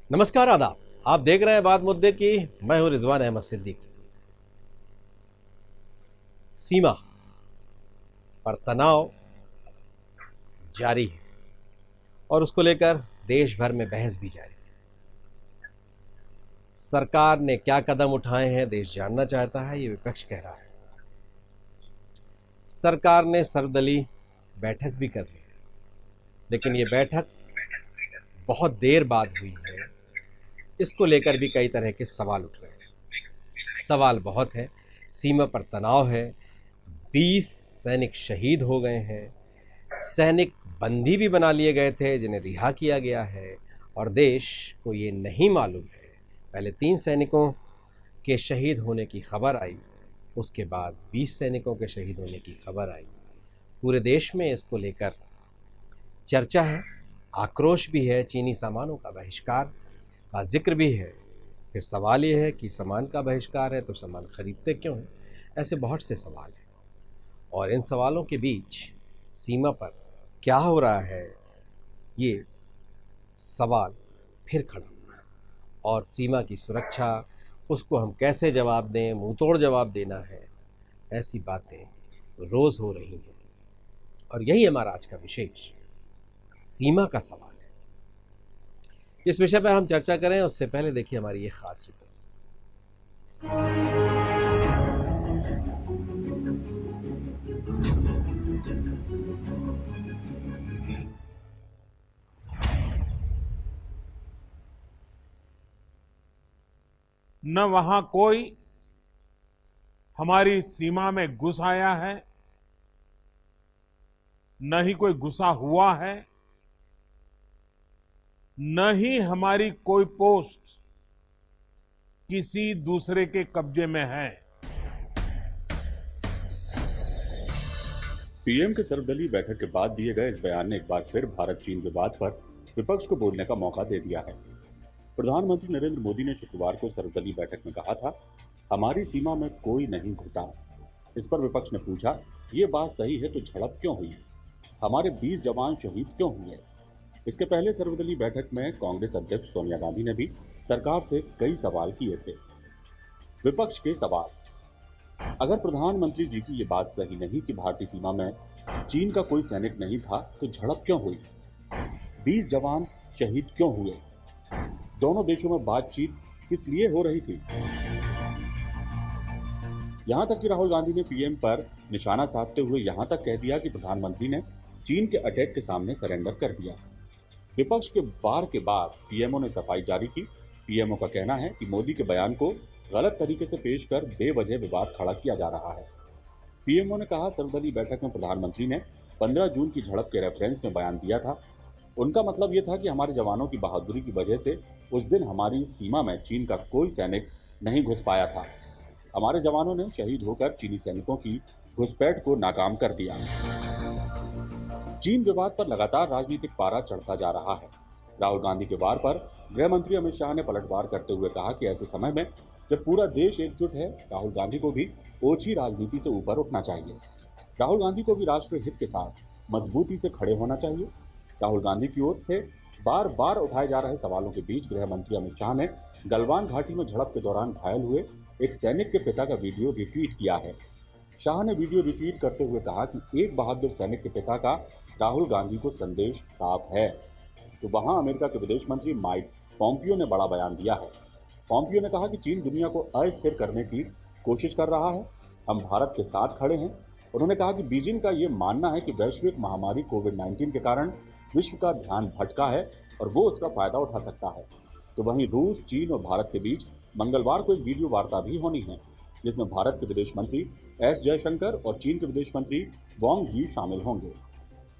नमस्कार, आदाब। आप देख रहे हैं बात मुद्दे की। मैं हूं रिजवान अहमद सिद्दीकी। सीमा पर तनाव जारी है और उसको लेकर देश भर में बहस भी जारी है। सरकार ने क्या कदम उठाए हैं देश जानना चाहता है, ये विपक्ष कह रहा है। सरकार ने सर्वदलीय बैठक भी कर ली है, लेकिन ये बैठक बहुत देर बाद हुई है। इसको लेकर भी कई तरह के सवाल उठ रहे हैं। सवाल बहुत है। सीमा पर तनाव है। 20 सैनिक शहीद हो गए हैं। सैनिक बंदी भी बना लिए गए थे जिन्हें रिहा किया गया है और देश को ये नहीं मालूम है। पहले 3 सैनिकों के शहीद होने की खबर आई, उसके बाद 20 सैनिकों के शहीद होने की खबर आई। पूरे देश में इसको लेकर चर्चा है, आक्रोश भी है, चीनी सामानों का बहिष्कार का जिक्र भी है। फिर सवाल ये है कि सामान का बहिष्कार है तो सामान खरीदते क्यों हैं? ऐसे बहुत से सवाल हैं और इन सवालों के बीच सीमा पर क्या हो रहा है, ये सवाल फिर खड़ा हुआ है। और सीमा की सुरक्षा, उसको हम कैसे जवाब दें, मुंह तोड़ जवाब देना है, ऐसी बातें रोज़ हो रही हैं। और यही हमारा आज का विशेष सीमा का सवाल है। इस विषय पर हम चर्चा करें उससे पहले देखिए हमारी ये खास रिपोर्ट। न वहां कोई हमारी सीमा में घुस आया है, न ही कोई घुसा हुआ है, न ही हमारी कोई पोस्ट किसी दूसरे के कब्जे में है। पीएम के सर्वदलीय बैठक के बाद दिए गए इस बयान ने एक बार फिर भारत चीन विवाद पर विपक्ष को बोलने का मौका दे दिया है। प्रधानमंत्री नरेंद्र मोदी ने शुक्रवार को सर्वदलीय बैठक में कहा था, हमारी सीमा में कोई नहीं घुसा। इस पर विपक्ष ने पूछा, ये बात सही है तो झड़प क्यों हुई? हमारे 20 जवान शहीद क्यों हुए? इसके पहले सर्वदलीय बैठक में कांग्रेस अध्यक्ष सोनिया गांधी ने भी सरकार से कई सवाल किए थे। विपक्ष के सवाल, अगर प्रधानमंत्री जी की ये बात सही नहीं कि भारतीय सीमा में चीन का कोई सैनिक नहीं था, तो झड़प क्यों हुई? 20 जवान शहीद क्यों हुए? दोनों देशों में बातचीत किस लिए हो रही थी? यहां तक कि राहुल गांधी ने पीएम पर निशाना साधते हुए यहां तक कह दिया कि प्रधानमंत्री ने चीन के अटैक के सामने सरेंडर कर दिया। विपक्ष के वार के बाद पीएमओ ने सफाई जारी की। पीएमओ का कहना है कि मोदी के बयान को गलत तरीके से पेश कर बेवजह विवाद खड़ा किया जा रहा है। पीएमओ ने कहा, सर्वदलीय बैठक में प्रधानमंत्री ने 15 जून की झड़प के रेफरेंस में बयान दिया था। उनका मतलब यह था कि हमारे जवानों की बहादुरी की वजह से उस दिन हमारी सीमा में चीन का कोई सैनिक नहीं घुस पाया था। हमारे जवानों ने शहीद होकर चीनी सैनिकों की घुसपैठ को नाकाम कर दिया। चीन विवाद पर लगातार राजनीतिक पारा चढ़ता जा रहा है। राहुल गांधी के वार पर गृह मंत्री अमित शाह ने पलटवार करते हुए कहा कि ऐसे समय में जब पूरा देश एकजुट है, राहुल गांधी को भी ओछी राजनीति से ऊपर उठना चाहिए। राहुल गांधी को भी राष्ट्रीय हित के साथ मजबूती से खड़े होना चाहिए। राहुल गांधी की ओर से बार बार उठाए जा रहे सवालों के बीच गृह मंत्री अमित शाह ने गलवान घाटी में झड़प के दौरान घायल हुए एक सैनिक के पिता का वीडियो रिट्वीट किया है। शाह ने वीडियो रिट्वीट करते हुए कहा कि एक बहादुर सैनिक के पिता का राहुल गांधी को संदेश साफ है। तो वहां अमेरिका के विदेश मंत्री माइक पॉम्पियो ने बड़ा बयान दिया है। पॉम्पियो ने कहा कि चीन दुनिया को अस्थिर करने की कोशिश कर रहा है, हम भारत के साथ खड़े हैं। उन्होंने कहा कि बीजिंग का ये मानना है कि वैश्विक महामारी कोविड-19 के कारण विश्व का ध्यान भटका है और वो उसका फायदा उठा सकता है। तो वहीं रूस, चीन और भारत के बीच मंगलवार को एक वीडियो वार्ता भी होनी है, जिसमें भारत के विदेश मंत्री एस जयशंकर और चीन के विदेश मंत्री वांग यी शामिल होंगे।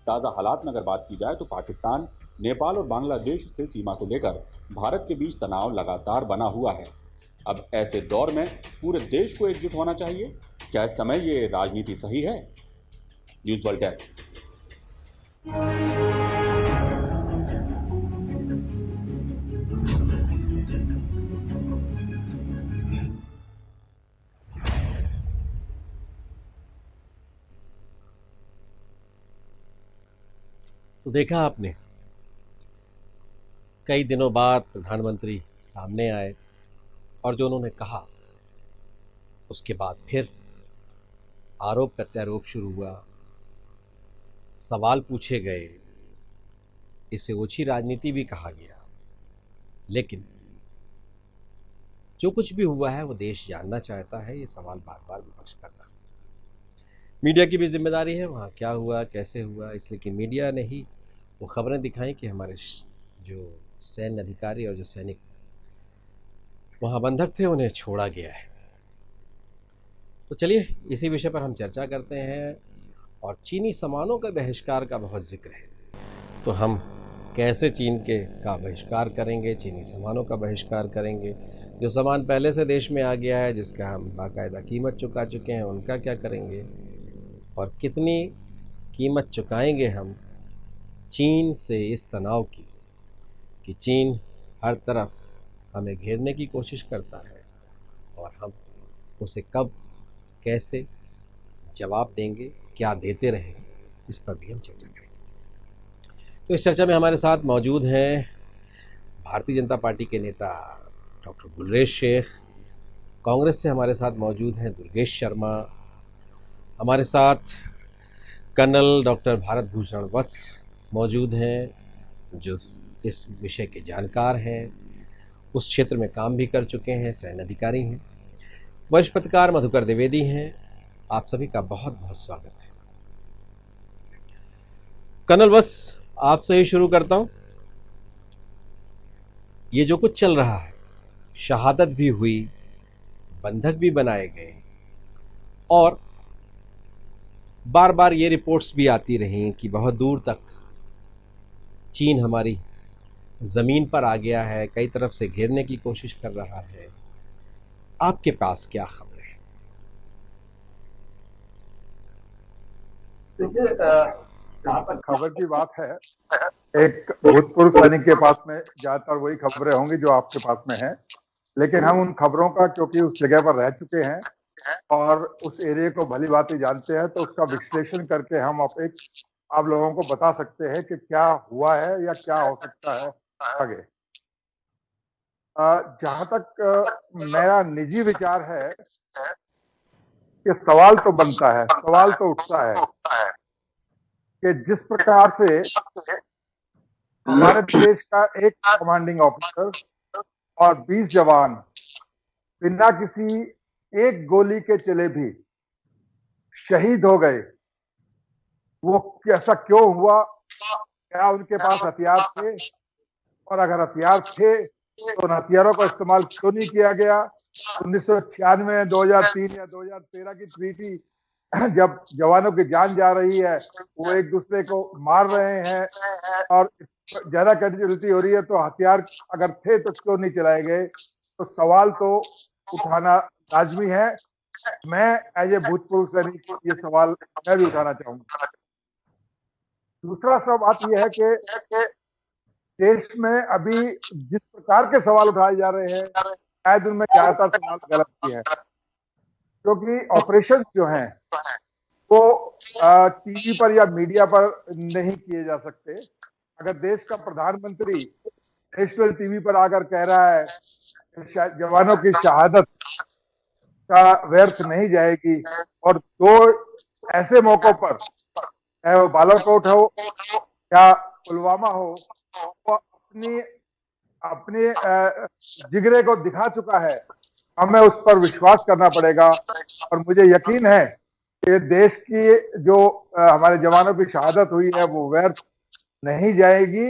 ताज़ा हालात में अगर बात की जाए तो पाकिस्तान, नेपाल और बांग्लादेश से सीमा को लेकर भारत के बीच तनाव लगातार बना हुआ है। अब ऐसे दौर में पूरे देश को एकजुट होना चाहिए। क्या इस समय ये राजनीति सही है? News world desk. तो देखा आपने, कई दिनों बाद प्रधानमंत्री सामने आए और जो उन्होंने कहा उसके बाद फिर आरोप प्रत्यारोप शुरू हुआ, सवाल पूछे गए, इसे ओछी राजनीति भी कहा गया। लेकिन जो कुछ भी हुआ है वो देश जानना चाहता है, ये सवाल बार बार विपक्ष कर रहा है। मीडिया की भी जिम्मेदारी है वहाँ क्या हुआ कैसे हुआ, इसलिए कि मीडिया ने ही वो खबरें दिखाई कि हमारे जो सैन्य अधिकारी और जो सैनिक वहाँ बंधक थे उन्हें छोड़ा गया है। तो चलिए इसी विषय पर हम चर्चा करते हैं। और चीनी सामानों का बहिष्कार का बहुत जिक्र है, तो हम कैसे चीन का बहिष्कार करेंगे, चीनी सामानों का बहिष्कार करेंगे, जो सामान पहले से देश में आ गया है जिसका हम बाकायदा कीमत चुका चुके हैं उनका क्या करेंगे, और कितनी कीमत चुकाएंगे हम चीन से इस तनाव की कि चीन हर तरफ हमें घेरने की कोशिश करता है और हम उसे कब कैसे जवाब देंगे, क्या देते रहेंगे, इस पर भी हम चर्चा करेंगे। तो इस चर्चा में हमारे साथ मौजूद हैं भारतीय जनता पार्टी के नेता डॉक्टर गुलरेज शेख, कांग्रेस से हमारे साथ मौजूद हैं दुर्गेश शर्मा, हमारे साथ कर्नल डॉक्टर भारत भूषण वत्स मौजूद हैं जो इस विषय के जानकार हैं, उस क्षेत्र में काम भी कर चुके हैं, सैन्य अधिकारी हैं, वरिष्ठ पत्रकार मधुकर द्विवेदी हैं। आप सभी का बहुत बहुत स्वागत है। कर्नल वत्स, आपसे ही शुरू करता हूं। ये जो कुछ चल रहा है, शहादत भी हुई, बंधक भी बनाए गए और बार बार ये रिपोर्ट्स भी आती रही कि बहुत दूर तक चीन हमारी ज़मीन पर आ गया है, कई तरफ से घेरने की कोशिश कर रहा है। आपके पास क्या खबर है? देखिए, जहाँ तक खबर की बात है, एक भूतपूर्व सैनिक के पास में ज्यादातर वही खबरें होंगी जो आपके पास में है, लेकिन हम उन खबरों का, क्योंकि उस जगह पर रह चुके हैं और उस एरिया को भली भांति जानते हैं, तो उसका विश्लेषण करके हम आप लोगों को बता सकते हैं कि क्या हुआ है या क्या हो सकता है आगे। जहां तक मेरा निजी विचार है कि सवाल तो बनता है, सवाल तो उठता है कि जिस प्रकार से हमारे देश का एक कमांडिंग ऑफिसर और 20 जवान बिना किसी एक गोली के चले भी शहीद हो गए, वो कैसा क्यों हुआ? क्या उनके पास हथियार थे? और अगर हथियार थे तो उन हथियारों का इस्तेमाल क्यों नहीं किया गया? 1996, 2003 या 2013 की ट्रीटी, जब जवानों की जान जा रही है, वो एक दूसरे को मार रहे हैं और ज्यादा कैजुअलिटी हो रही है, तो हथियार अगर थे तो क्यों नहीं चलाए गए? तो सवाल तो उठाना लाजमी है। मैं एज ए भूतपूर्व सैनिक ये सवाल मैं भी उठाना चाहूंगा। दूसरा बात यह है कि देश में अभी जिस प्रकार के सवाल उठाए जा रहे हैं, शायद उनमें ज्यादातर सवाल गलत भी है, क्योंकि ऑपरेशन जो हैं वो टीवी पर या मीडिया पर नहीं किए जा सकते। अगर देश का प्रधानमंत्री नेशनल टीवी पर आकर कह रहा है जवानों की शहादत का व्यर्थ नहीं जाएगी, और दो ऐसे मौकों पर, चाहे वो बालाकोट हो या पुलवामा हो, वो अपनी जिगरे को दिखा चुका है, हमें उस पर विश्वास करना पड़ेगा। और मुझे यकीन है कि देश की जो हमारे जवानों की शहादत हुई है वो व्यर्थ नहीं जाएगी,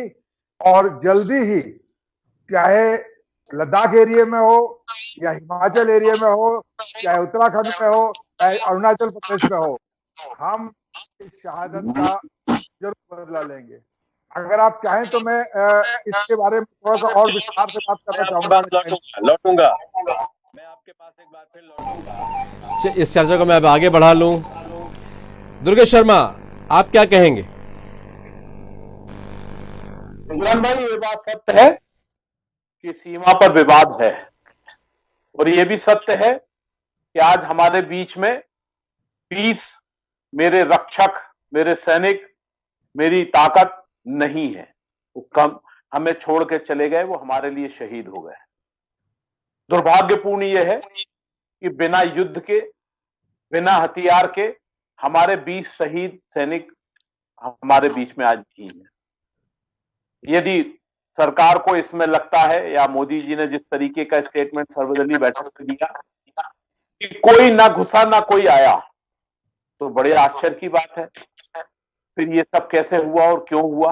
और जल्दी ही, चाहे लद्दाख एरिया में हो या हिमाचल एरिया में हो, चाहे उत्तराखंड में हो, चाहे अरुणाचल प्रदेश में हो, हम इस शहादत का जरूर बदला लेंगे। अगर आप चाहें तो मैं इसके बारे में थोड़ा सा और विस्तार से बात करना चाहूंगा। लौटूंगा मैं आपके पास एक बार फिर लौटूंगा। इस चर्चा को मैं अब आगे बढ़ा लूं। दुर्गेश शर्मा, आप क्या कहेंगे? इमरान भाई, ये बात सत्य है कि सीमा पर विवाद है, और ये भी सत्य है कि आज हमारे बीच में 20 मेरे रक्षक, मेरे सैनिक, मेरी ताकत नहीं है। वो कम, हमें छोड़ के चले गए, वो हमारे लिए शहीद हो गए। दुर्भाग्यपूर्ण यह है कि बिना युद्ध के, बिना हथियार के हमारे 20 शहीद सैनिक हमारे बीच में आज नहीं है। यदि सरकार को इसमें लगता है, या मोदी जी ने जिस तरीके का स्टेटमेंट सर्वदलीय बैठक में दिया कि कोई ना घुसा ना कोई आया, तो बड़े आश्चर्य की बात है। फिर ये सब कैसे हुआ और क्यों हुआ?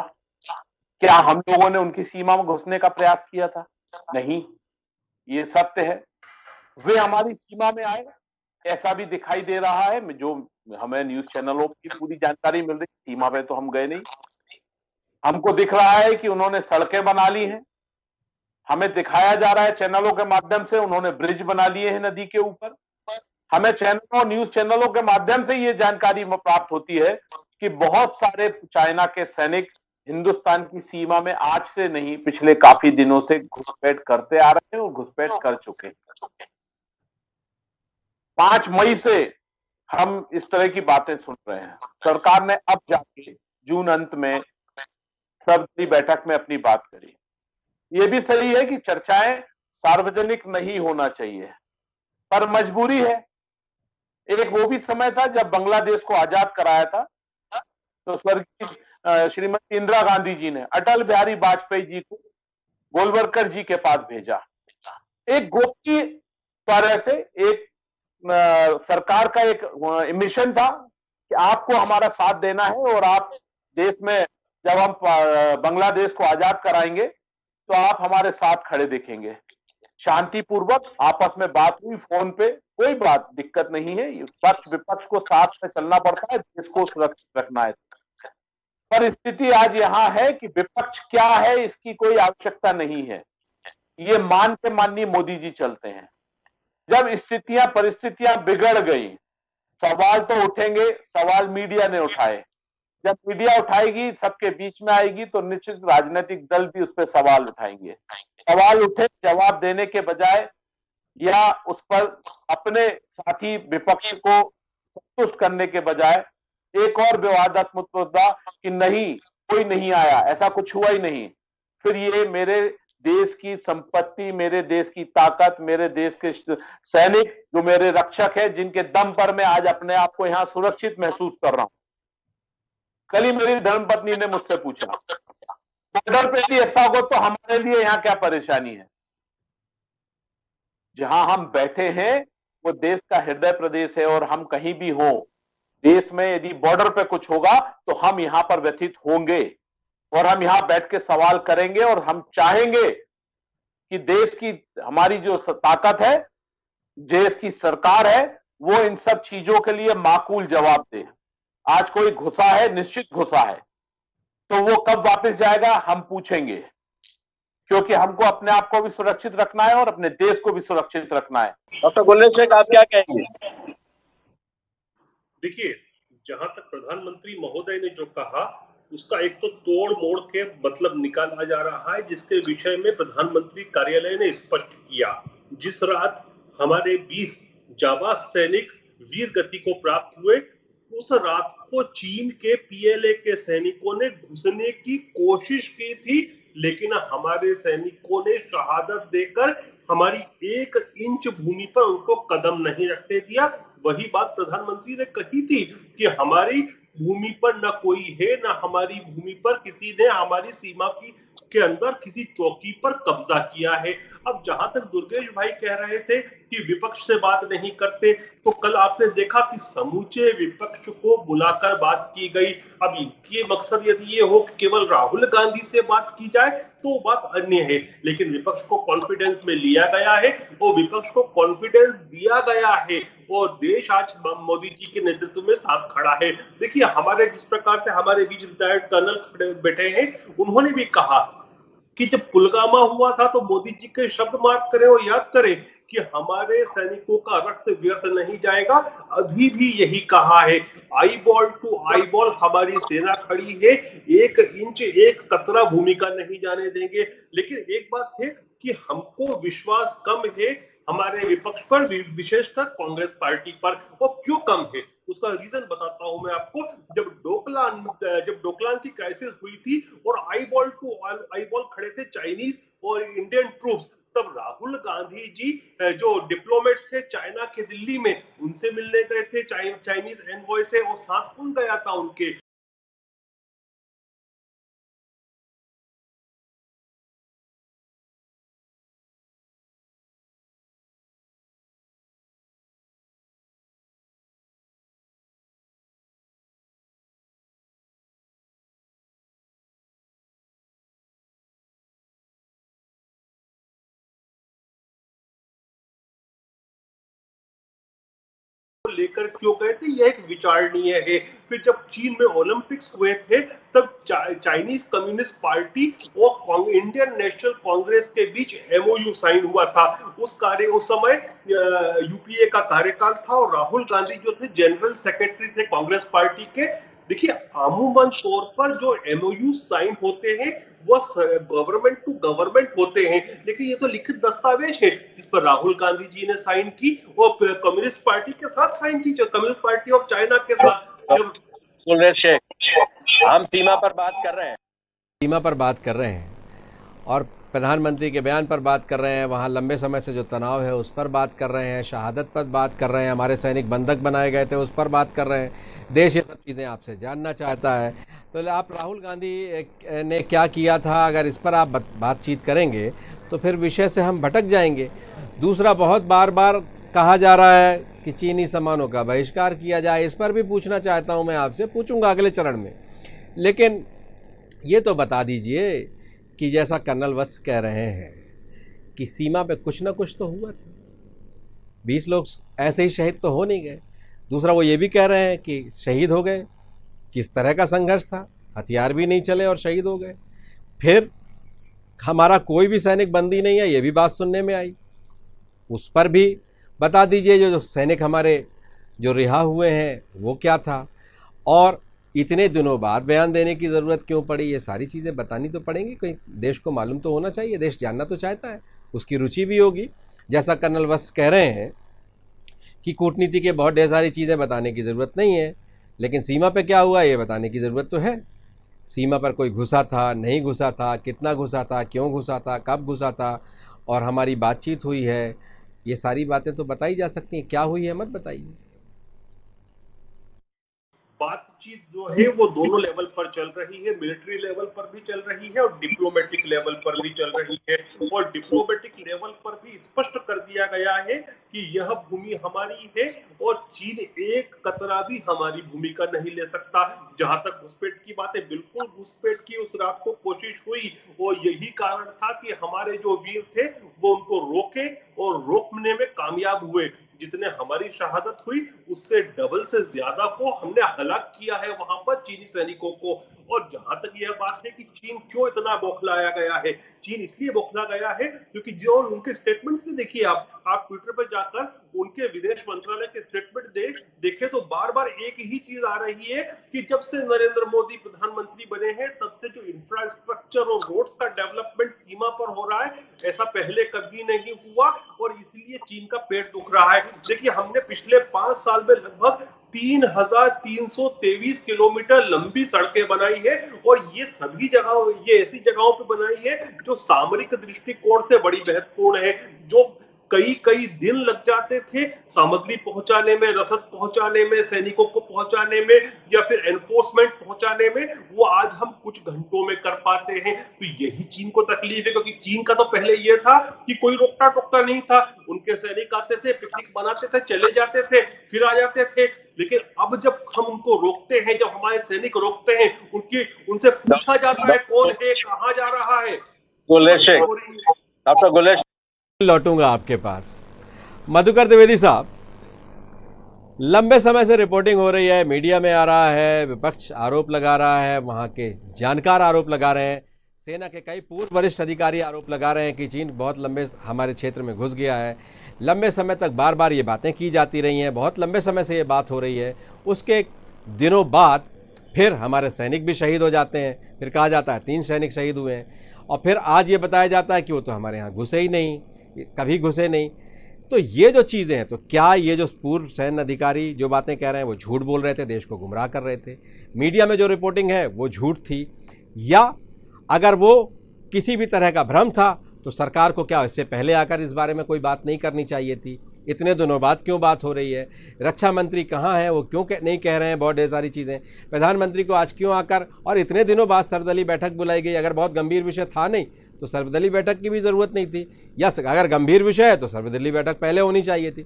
क्या हम लोगों ने उनकी सीमा में घुसने का प्रयास किया था? नहीं, ये सत्य है। वे हमारी सीमा में आए, ऐसा भी दिखाई दे रहा है, जो हमें न्यूज चैनलों की पूरी जानकारी मिल रही। सीमा पे तो हम गए नहीं। हमको दिख रहा है कि उन्होंने सड़कें बना ली हैं, हमें दिखाया जा रहा है चैनलों के माध्यम से उन्होंने ब्रिज बना लिए हैं नदी के ऊपर। हमें चैनलों, न्यूज चैनलों के माध्यम से ये जानकारी प्राप्त होती है कि बहुत सारे चाइना के सैनिक हिंदुस्तान की सीमा में आज से नहीं, पिछले काफी दिनों से घुसपैठ करते आ रहे हैं और घुसपैठ कर चुके हैं। 5 मई से हम इस तरह की बातें सुन रहे हैं। सरकार ने अब जाके जून अंत में सर्वदलीय बैठक में अपनी बात करी। ये भी सही है कि चर्चाएं सार्वजनिक नहीं होना चाहिए, पर मजबूरी है। एक वो भी समय था जब बांग्लादेश को आजाद कराया था, तो स्वर्गीय श्रीमती इंदिरा गांधी जी ने अटल बिहारी वाजपेयी जी को गोलवलकर जी के पास भेजा। एक गोपनीय तरह से एक सरकार का एक मिशन था कि आपको हमारा साथ देना है और आप देश में, जब हम बांग्लादेश को आजाद कराएंगे तो आप हमारे साथ खड़े दिखेंगे। शांतिपूर्वक आपस में बात हुई, फोन पे, कोई बात दिक्कत नहीं है। पक्ष विपक्ष को साथ में चलना पड़ता है, देश को सुरक्षित रखना है। पर स्थिति आज यहां है कि विपक्ष क्या है इसकी कोई आवश्यकता नहीं है। ये मान के माननीय मोदी जी चलते हैं। जब स्थितियां, परिस्थितियां बिगड़ गई, सवाल तो उठेंगे। सवाल मीडिया ने उठाए। जब मीडिया उठाएगी, सबके बीच में आएगी, तो निश्चित राजनीतिक दल भी उस पर सवाल उठाएंगे। सवाल उठे, जवाब देने के बजाय या उस पर अपने साथी विपक्ष को संतुष्ट करने के बजाय एक और विवादास्पद मुद्दा कि नहीं, कोई नहीं आया, ऐसा कुछ हुआ ही नहीं। फिर ये मेरे देश की संपत्ति, मेरे देश की ताकत, मेरे देश के सैनिक जो मेरे रक्षक है, जिनके दम पर मैं आज अपने आप को यहां सुरक्षित महसूस कर रहा हूं। कल ही मेरी धर्मपत्नी ने मुझसे पूछा, बॉर्डर पे भी ऐसा होगा तो हमारे लिए यहां क्या परेशानी है? जहां हम बैठे हैं वो देश का हृदय प्रदेश है, और हम कहीं भी हो देश में, यदि बॉर्डर पे कुछ होगा तो हम यहां पर व्यथित होंगे और हम यहां बैठ के सवाल करेंगे, और हम चाहेंगे कि देश की, हमारी जो ताकत है, देश की सरकार है, वो इन सब चीजों के लिए माकूल जवाब दे। आज कोई घुसा है, निश्चित घुसा है, तो वो कब वापस जाएगा हम पूछेंगे, क्योंकि हमको अपने आप को भी सुरक्षित रखना है और अपने देश को भी सुरक्षित रखना है। डॉक्टर गुल्ले शेख, आप क्या कहेंगे? देखिए, जहां तक प्रधानमंत्री महोदय ने जो कहा उसका एक तो तोड़ मोड़ के मतलब निकाला जा रहा है, जिसके विषय में प्रधानमंत्री कार्यालय ने स्पष्ट किया। जिस रात हमारे 20 जाबाज सैनिक वीर गति को प्राप्त हुए, उस रात को चीन के पीएलए के सैनिकों ने घुसने की कोशिश की थी, लेकिन हमारे सैनिकों ने शहादत देकर हमारी 1 इंच भूमि पर उनको कदम नहीं रखने दिया। वही बात प्रधानमंत्री ने कही थी कि हमारी भूमि पर न कोई है, न हमारी भूमि पर किसी ने हमारी सीमा के अंदर किसी चौकी पर कब्जा किया है। अब जहां तक दुर्गेश भाई कह रहे थे कि विपक्ष से बात नहीं करते, तो कल आपने देखा कि समूचे विपक्ष को बुलाकर बात की गई। अब इनके मकसद यदि ये हो कि केवल राहुल गांधी से बात की जाए तो बात अन्य है, लेकिन विपक्ष को कॉन्फिडेंस में लिया गया है और विपक्ष को कॉन्फिडेंस दिया गया है, और देश आज मोदी जी के नेतृत्व में साथ खड़ा है। देखिए, हमारे जिस प्रकार से हमारे बीच रिटायर्ड कर्नल बैठे हैं, उन्होंने भी कहा कि जब पुलवामा हुआ था तो मोदी जी के शब्द मार्क करें और याद करें कि हमारे सैनिकों का रक्त व्यर्थ नहीं जाएगा। अभी भी यही कहा है, eyeball to eyeball हमारी सेना खड़ी है, 1 इंच 1 कतरा भूमि का नहीं जाने देंगे। लेकिन एक बात है कि हमको विश्वास कम है हमारे विपक्ष पर, विशेषकर कांग्रेस पार्टी पर। और क्यों कम है उसका रीजन बताता हूं मैं आपको। जब डोकलाम की क्राइसिस हुई थी और आई बॉल खड़े थे चाइनीज और इंडियन ट्रूप्स, तब राहुल गांधी जी जो डिप्लोमेट्स थे चाइना के दिल्ली में, उनसे मिलने गए थे चाइनीज एनवॉय से, और साथ कौन गया था उनके? लेकर क्यों गए थे, यह एक विचारणीय है। फिर जब चीन में ओलंपिक्स हुए थे, तब चाइनीज कम्युनिस्ट पार्टी और इंडियन नेशनल कांग्रेस के बीच एमओयू साइन हुआ था। उस समय यूपीए का कार्यकाल था और राहुल गांधी जो थे जनरल सेक्रेटरी थे कांग्रेस पार्टी के। देखिए, अमूमन तौर पर जो एमओयू साइन होते हैं वो गवर्नमेंट टू गवर्नमेंट होते हैं, लेकिन ये तो लिखित दस्तावेज है जिस पर राहुल गांधी जी ने साइन की और कम्युनिस्ट पार्टी के साथ साइन की, जो कम्युनिस्ट पार्टी ऑफ चाइना के साथ। हम सीमा पर बात कर रहे हैं, सीमा पर बात कर रहे हैं और प्रधानमंत्री के बयान पर बात कर रहे हैं, वहाँ लंबे समय से जो तनाव है उस पर बात कर रहे हैं, शहादत पर बात कर रहे हैं, हमारे सैनिक बंधक बनाए गए थे उस पर बात कर रहे हैं। देश ये सब चीज़ें आपसे जानना चाहता है। तो आप राहुल गांधी ने क्या किया था, अगर इस पर आप बातचीत करेंगे तो फिर विषय से हम भटक जाएंगे। दूसरा, बहुत बार बार कहा जा रहा है कि चीनी सामानों का बहिष्कार किया जाए, इस पर भी पूछना चाहता हूँ मैं आपसे, पूछूंगा अगले चरण में। लेकिन ये तो बता दीजिए कि जैसा कर्नल वत्स कह रहे हैं कि सीमा पे कुछ ना कुछ तो हुआ था, 20 लोग ऐसे ही शहीद तो हो नहीं गए। दूसरा, वो ये भी कह रहे हैं कि शहीद हो गए, किस तरह का संघर्ष था, हथियार भी नहीं चले और शहीद हो गए। फिर हमारा कोई भी सैनिक बंदी नहीं है, ये भी बात सुनने में आई, उस पर भी बता दीजिए। जो सैनिक हमारे जो रिहा हुए हैं वो क्या था, और इतने दिनों बाद बयान देने की ज़रूरत क्यों पड़ी, ये सारी चीज़ें बतानी तो पड़ेंगी। कहीं देश को मालूम तो होना चाहिए, देश जानना तो चाहता है, उसकी रुचि भी होगी। जैसा कर्नल वत्स कह रहे हैं कि कूटनीति के बहुत ढेर सारी चीज़ें बताने की ज़रूरत नहीं है, लेकिन सीमा पे क्या हुआ ये बताने की ज़रूरत तो है। सीमा पर कोई घुसा था, नहीं घुसा था, कितना घुसा था, क्यों घुसा था, कब घुसा था, और हमारी बातचीत हुई है, ये सारी बातें तो बताई जा सकती हैं। क्या हुई है मत बताइए। बातचीत जो है वो दोनों लेवल पर चल रही है, मिलिट्री लेवल पर भी चल रही है और डिप्लोमेटिक लेवल पर भी चल रही है। और डिप्लोमेटिक लेवल पर भी स्पष्ट कर दिया गया है कि यह भूमि हमारी है और चीन एक कतरा भी हमारी भूमि का नहीं ले सकता। जहां तक घुसपैठ की बात है, बिल्कुल घुसपैठ की उस रात को कोशिश हुई और यही कारण था कि हमारे जो वीर थे वो उनको रोके और रोकने में कामयाब हुए। जितने हमारी शहादत हुई उससे डबल से ज्यादा को हमने हलाक किया है वहां पर चीनी सैनिकों को। और जहां तक यह बात है कि चीन क्यों इतना बौखलाया गया है, चीन इसलिए बौखला गया है क्योंकि जो उनके स्टेटमेंट्स भी देखिए, आप ट्विटर पर जाकर उनके विदेश मंत्रालय के स्टेटमेंट देखे तो बार बार एक ही चीज आ रही है कि जब से नरेंद्र मोदी प्रधानमंत्री बने हैं तब से जो इंफ्रास्ट्रक्चर और रोड्स का डेवलपमेंट सीमा पर हो रहा है, ऐसा पहले कभी नहीं हुआ और इसलिए चीन का पेट दुख रहा है। देखिए, हमने पिछले 5 साल में लगभग 3,323 किलोमीटर लंबी सड़कें बनाई है और ये सभी जगह, ये ऐसी जगहों पर बनाई है जो सामरिक दृष्टिकोण से बड़ी महत्वपूर्ण है, जो कई दिन लग जाते थे सामग्री पहुंचाने में, रसद पहुंचाने में, सैनिकों को पहुंचाने में या फिर एनफोर्समेंट पहुंचाने में, वो आज हम कुछ घंटों में कर पाते हैं। तो यही चीन को तकलीफ है, क्योंकि चीन का तो पहले यह था कि कोई रोकता टोकता नहीं था, उनके सैनिक आते थे, पिकनिक बनाते थे, चले जाते थे, फिर आ जाते थे। लेकिन अब जब हम उनको रोकते हैं, जब हमारे सैनिक रोकते हैं, उनसे पूछा जाता है कौन है, कहाँ जा रहा है। डॉक्टर गुलेश, लौटूंगा आपके पास। मधुकर द्विवेदी साहब, लंबे समय से रिपोर्टिंग हो रही है, मीडिया में आ रहा है, विपक्ष आरोप लगा रहा है, वहाँ के जानकार आरोप लगा रहे हैं, सेना के कई पूर्व वरिष्ठ अधिकारी आरोप लगा रहे हैं कि चीन बहुत लंबे हमारे क्षेत्र में घुस गया है। लंबे समय तक बार बार ये बातें की जाती रही हैं, बहुत लंबे समय से ये बात हो रही है। उसके दिनों बाद फिर हमारे सैनिक भी शहीद हो जाते हैं, फिर कहा जाता है 3 सैनिक शहीद हुए हैं, और फिर आज ये बताया जाता है कि वो तो हमारे यहाँ घुसे ही नहीं, कभी घुसे नहीं। तो ये जो चीज़ें हैं, तो क्या ये जो पूर्व सैन्य अधिकारी जो बातें कह रहे हैं वो झूठ बोल रहे थे, देश को गुमराह कर रहे थे, मीडिया में जो रिपोर्टिंग है वो झूठ थी, या अगर वो किसी भी तरह का भ्रम था तो सरकार को क्या इससे पहले आकर इस बारे में कोई बात नहीं करनी चाहिए थी? इतने दिनों बाद क्यों बात हो रही है? रक्षा मंत्री कहाँ हैं, वो क्यों नहीं कह रहे हैं बहुत ढेर सारी चीज़ें? प्रधानमंत्री को आज क्यों आकर और इतने दिनों बाद सर्वदलीय बैठक बुलाई गई? अगर बहुत गंभीर विषय था नहीं तो सर्वदलीय बैठक की भी ज़रूरत नहीं थी, या अगर गंभीर विषय है तो सर्वदलीय बैठक पहले होनी चाहिए थी।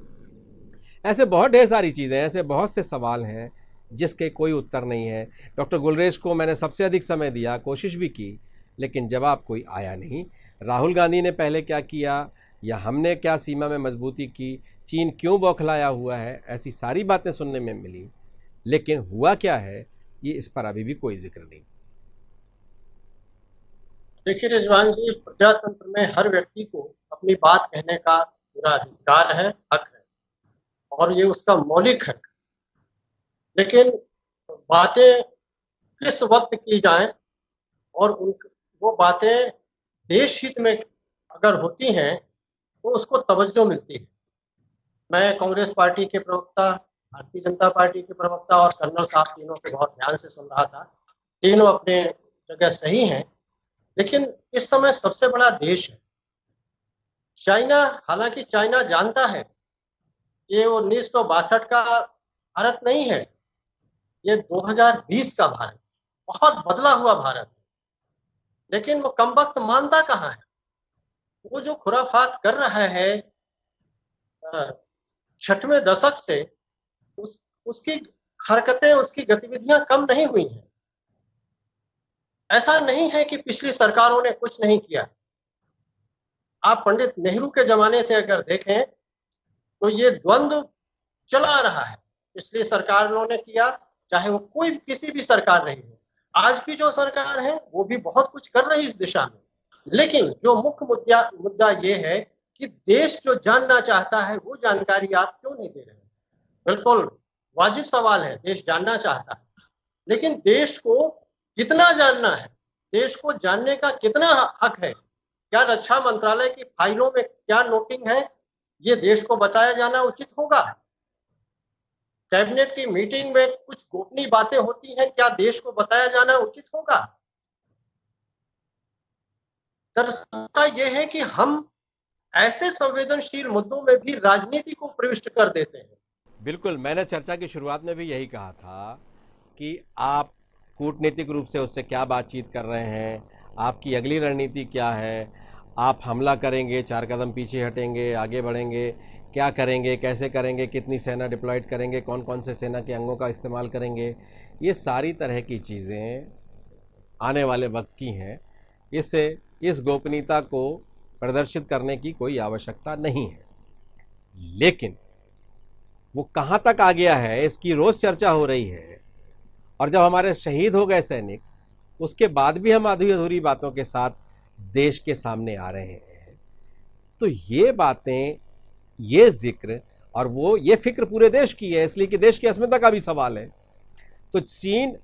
ऐसे बहुत ढेर सारी चीज़ें, ऐसे बहुत से सवाल हैं जिसके कोई उत्तर नहीं है। डॉक्टर गुलरेज को मैंने सबसे अधिक समय दिया, कोशिश भी की, लेकिन जवाब कोई आया नहीं। राहुल गांधी ने पहले क्या किया या हमने क्या सीमा में मजबूती की, चीन क्यों बौखलाया हुआ है, ऐसी सारी बातें सुनने में मिली, लेकिन हुआ क्या है ये इस पर अभी भी कोई जिक्र नहीं। देखिए रिजवान जी, प्रजातंत्र में हर व्यक्ति को अपनी बात कहने का पूरा अधिकार है, हक है, और ये उसका मौलिक हक है। लेकिन बातें किस वक्त की जाएं और वो बातें देश हित में अगर होती हैं तो उसको तवज्जो मिलती है। मैं कांग्रेस पार्टी के प्रवक्ता, भारतीय जनता पार्टी के प्रवक्ता और कर्नल साहब तीनों को बहुत ध्यान से सुन रहा था। तीनों अपने जगह सही हैं, लेकिन इस समय सबसे बड़ा देश है चाइना। हालांकि चाइना जानता है ये 1962 का भारत नहीं है, ये 2020 का भारत, बहुत बदला हुआ भारत है। लेकिन वो कमबख्त मानता कहाँ है? वो जो खुराफात कर रहा है 60वें दशक से, उसकी हरकतें, उसकी गतिविधियां कम नहीं हुई हैं। ऐसा नहीं है कि पिछली सरकारों ने कुछ नहीं किया। आप पंडित नेहरू के जमाने से अगर देखें तो ये द्वंद्व चला रहा है। पिछली सरकारों ने किया, चाहे वो कोई किसी भी सरकार रही हो। आज की जो सरकार है वो भी बहुत कुछ कर रही है इस दिशा में, लेकिन जो मुख्य मुद्दा ये है कि देश जो जानना चाहता है वो जानकारी आप क्यों नहीं दे रहे हैं? बिल्कुल वाजिब सवाल है, देश जानना चाहता है, लेकिन देश को कितना जानना है, देश को जानने का कितना हक है? क्या रक्षा मंत्रालय की फाइलों में क्या नोटिंग है, ये देश को बताया जाना उचित होगा? कैबिनेट की मीटिंग में कुछ गोपनीय बातें होती हैं, क्या देश को बताया जाना उचित होगा? दरअसल यह है कि हम ऐसे संवेदनशील मुद्दों में भी राजनीति को प्रविष्ट कर देते हैं। बिल्कुल, मैंने चर्चा की शुरुआत में भी यही कहा था कि आप कूटनीतिक रूप से उससे क्या बातचीत कर रहे हैं, आपकी अगली रणनीति क्या है, आप हमला करेंगे, 4 कदम पीछे हटेंगे, आगे बढ़ेंगे, क्या करेंगे, कैसे करेंगे, कितनी सेना डिप्लॉयड करेंगे, कौन कौन से सेना के अंगों का इस्तेमाल करेंगे, ये सारी तरह की चीज़ें आने वाले वक्त की हैं। इससे इस गोपनीयता को प्रदर्शित करने की कोई आवश्यकता नहीं है। लेकिन वो कहाँ तक आ गया है इसकी रोज़ चर्चा हो रही है, और जब हमारे शहीद हो गए सैनिक, उसके बाद भी हम आधी अधूरी बातों के साथ देश के सामने आ रहे हैं। तो ये बातें, ये जिक्र और वो ये फिक्र पूरे देश की है, इसलिए कि देश की अस्मिता का भी सवाल है। तो चीन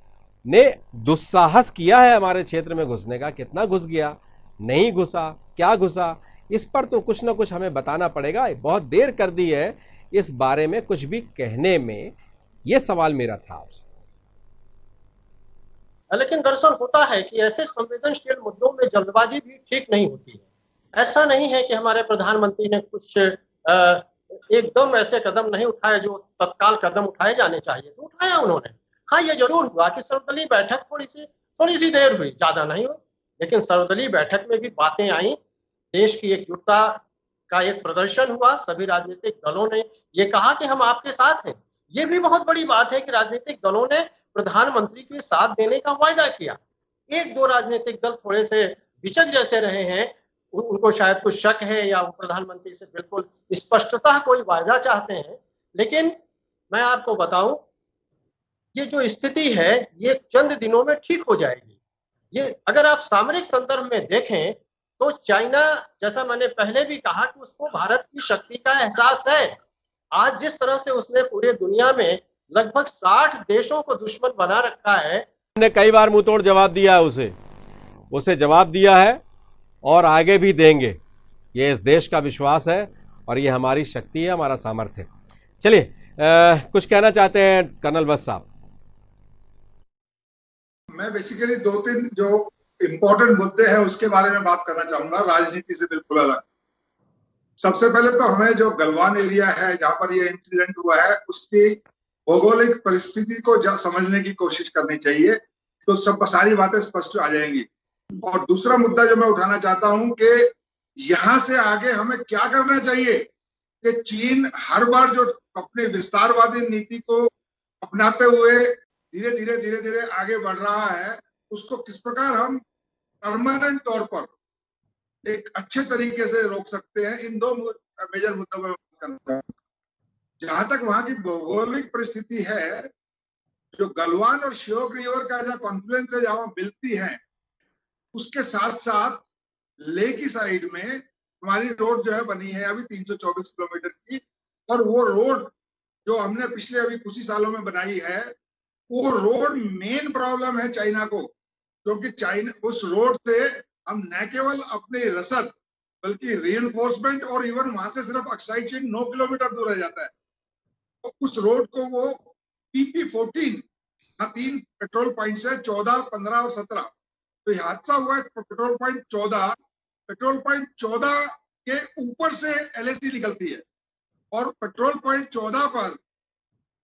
ने दुस्साहस किया है हमारे क्षेत्र में घुसने का, कितना घुस गया, नहीं घुसा, क्या घुसा, इस पर तो कुछ ना कुछ हमें बताना पड़ेगा। बहुत देर कर दी है इस बारे में कुछ भी कहने में, ये सवाल मेरा था आपसे। लेकिन दरअसल होता है कि ऐसे संवेदनशील मुद्दों में जल्दबाजी भी ठीक नहीं होती है। ऐसा नहीं है कि हमारे प्रधानमंत्री ने कुछ एकदम ऐसे कदम नहीं उठाए जो तत्काल कदम उठाए जाने चाहिए, तो उठाया उन्होंने। हाँ, ये जरूर हुआ कि सर्वदलीय बैठक थोड़ी सी देर हुई, ज्यादा नहीं हुई, लेकिन सर्वदलीय बैठक में भी बातें आई, देश की एकजुटता का एक प्रदर्शन हुआ। सभी राजनीतिक दलों ने ये कहा कि हम आपके साथ हैं। ये भी बहुत बड़ी बात है कि राजनीतिक दलों ने प्रधानमंत्री के साथ देने का वायदा किया। 1-2 राजनीतिक दल थोड़े से विचक जैसे रहे हैं, उनको शायद कुछ शक है या वो प्रधानमंत्री से बिल्कुल स्पष्टता कोई वायदा चाहते हैं। लेकिन मैं आपको बताऊं, ये जो स्थिति है ये चंद दिनों में ठीक हो जाएगी। ये अगर आप सामरिक संदर्भ में देखें तो चाइना, जैसा मैंने पहले भी कहा कि उसको भारत की शक्ति का एहसास है। आज जिस तरह से उसने पूरे दुनिया में लगभग 60 देशों को दुश्मन बना रखा है, ने कई बार मुंहतोड़ जवाब दिया है, उसे जवाब दिया है और आगे भी देंगे, ये इस देश का विश्वास है। और ये हमारी शक्ति है, हमारा सामर्थ्य है। चलिए, कुछ कहना चाहते हैं कर्नल वत्स साहब? मैं बेसिकली 2-3 जो इम्पोर्टेंट मुद्दे हैं उसके बारे में बात करना चाहूंगा, राजनीति से बिल्कुल अलग। सबसे पहले तो हमें जो गलवान एरिया है जहां पर ये इंसिडेंट हुआ है उसकी भौगोलिक परिस्थिति को समझने की कोशिश करनी चाहिए, तो सब सारी बातें स्पष्ट आ जाएंगी। और दूसरा मुद्दा जो मैं उठाना चाहता हूं कि यहां से आगे हमें क्या करना चाहिए कि चीन हर बार जो अपनी विस्तारवादी नीति को अपनाते हुए धीरे धीरे आगे बढ़ रहा है, उसको किस प्रकार हम परमानेंट तौर पर एक अच्छे तरीके से रोक सकते हैं। इन 2 मेजर मुद्दों पर बात करना है। जहां तक वहां की भौगोलिक परिस्थिति है, जो गलवान और श्योक रिवर का जहाँ कॉन्फ्लुएंस है, जहां मिलती है, उसके साथ साथ ले की साइड में हमारी रोड जो है बनी है अभी 324 किलोमीटर की, और वो रोड जो हमने पिछले अभी कुछ ही सालों में बनाई है, वो रोड मेन प्रॉब्लम है चाइना को, क्योंकि चाइना उस रोड से हम न केवल अपनी रसद बल्कि रीइंफोर्समेंट और इवन वहां से सिर्फ ऑक्साइड चेन 9 किलोमीटर दूर रह जाता है। तो उस रोड को वो PP14 3 पेट्रोल पॉइंट है, 14, 15 और 17। तो ये हादसा हुआ है पेट्रोल पॉइंट 14 के ऊपर से LAC निकलती है, और पेट्रोल पॉइंट 14 पर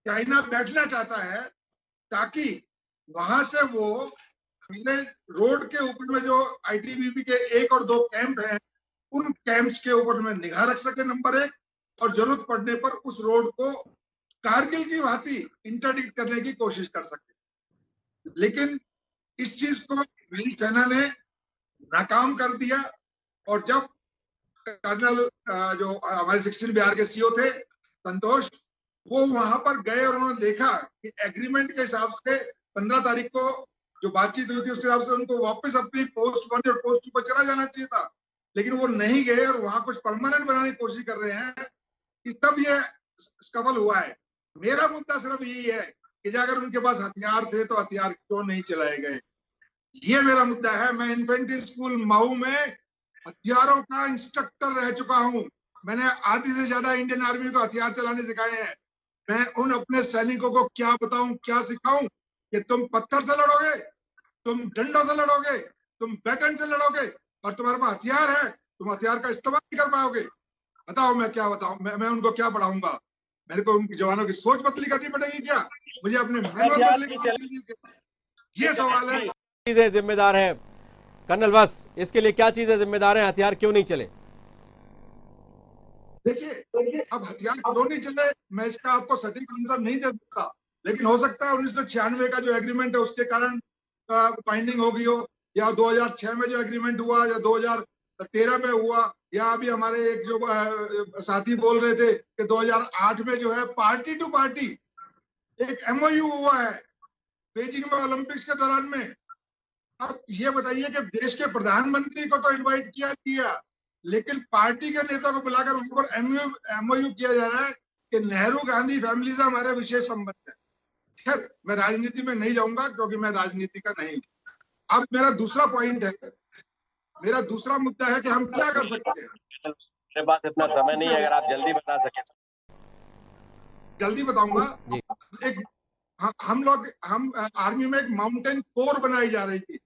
चाइना बैठना चाहता है ताकि वहां से वो रोड के ऊपर में जो ITBP के 1 और 2 कैंप हैं, उन कैंप्स के ऊपर में निगाह रख सके, नंबर 1, और जरूरत पड़ने पर उस रोड को कारगिल की भांति इंटरडिक्ट करने की कोशिश कर सके। लेकिन इस चीज को मेरी सेना ने नाकाम कर दिया, और जब कर्नल जो हमारे 16 बिहार के CO थे संतोष, वो वहां पर गए और उन्होंने देखा कि एग्रीमेंट के हिसाब से 15 तारीख को जो बातचीत हुई थी उसके हिसाब से उनको वापस अपनी पोस्ट 1 और पोस्ट 2 पर चला जाना चाहिए था, लेकिन वो नहीं गए और वहां कुछ परमानेंट बनाने की कोशिश कर रहे हैं, कि तब ये स्कफल हुआ है। मेरा मुद्दा सिर्फ यही है कि अगर उनके पास हथियार थे तो हथियार क्यों नहीं चलाए गए, ये मेरा मुद्दा है। मैं इन्फेंट्री स्कूल मऊ में हथियारों का इंस्ट्रक्टर रह चुका हूं। मैंने आधी से ज्यादा इंडियन आर्मी को हथियार चलाने सिखाए हैं। मैं उन अपने सैनिकों को क्या बताऊं, क्या सिखाऊं कि तुम पत्थर से लड़ोगे, तुम डंडों से लड़ोगे, तुम बैटन से लड़ोगे, और तुम्हारे पास हथियार है, तुम हथियार का इस्तेमाल नहीं कर पाओगे। बताओ मैं क्या बताऊं, मैं उनको क्या पढ़ाऊंगा? मेरे को उनकी जवानों की सोच बदली करनी पड़ेगी क्या? मुझे अपने मैनुअल बदली करनी क्या? ये सवाल है। चीजें जिम्मेदार है कर्नल वत्स, इसके लिए क्या चीजें जिम्मेदार है? हथियार क्यों नहीं चले? देखिए, अब हथियार क्यों नहीं चले, मैं इसका आपको सटीक आंसर नहीं दे सकता, लेकिन हो सकता है 1996 का जो एग्रीमेंट है उसके कारण बाइंडिंग हो गई हो, या 2006 में जो एग्रीमेंट हुआ, या 2013 में हुआ, या अभी हमारे एक जो साथी बोल रहे थे कि 2008 में जो है पार्टी टू पार्टी एक MOU हुआ है बीजिंग में ओलंपिक्स के दौरान में। अब ये बताइए कि देश के प्रधानमंत्री को तो इनवाइट किया, लेकिन पार्टी के नेता को बुलाकर उन पर MOU किया जा रहा है कि नेहरू गांधी फैमिली से हमारे विशेष संबंध है। खैर, मैं राजनीति में नहीं जाऊंगा क्योंकि मैं राजनीति का नहीं। अब मेरा दूसरा पॉइंट है, मेरा दूसरा मुद्दा है कि हम क्या कर सकते हैं। मेरे पास इतना समय नहीं है, अगर आप जल्दी बता सके। जल्दी बताऊंगा। एक हम आर्मी में एक माउंटेन कोर बनाई जा रही थी।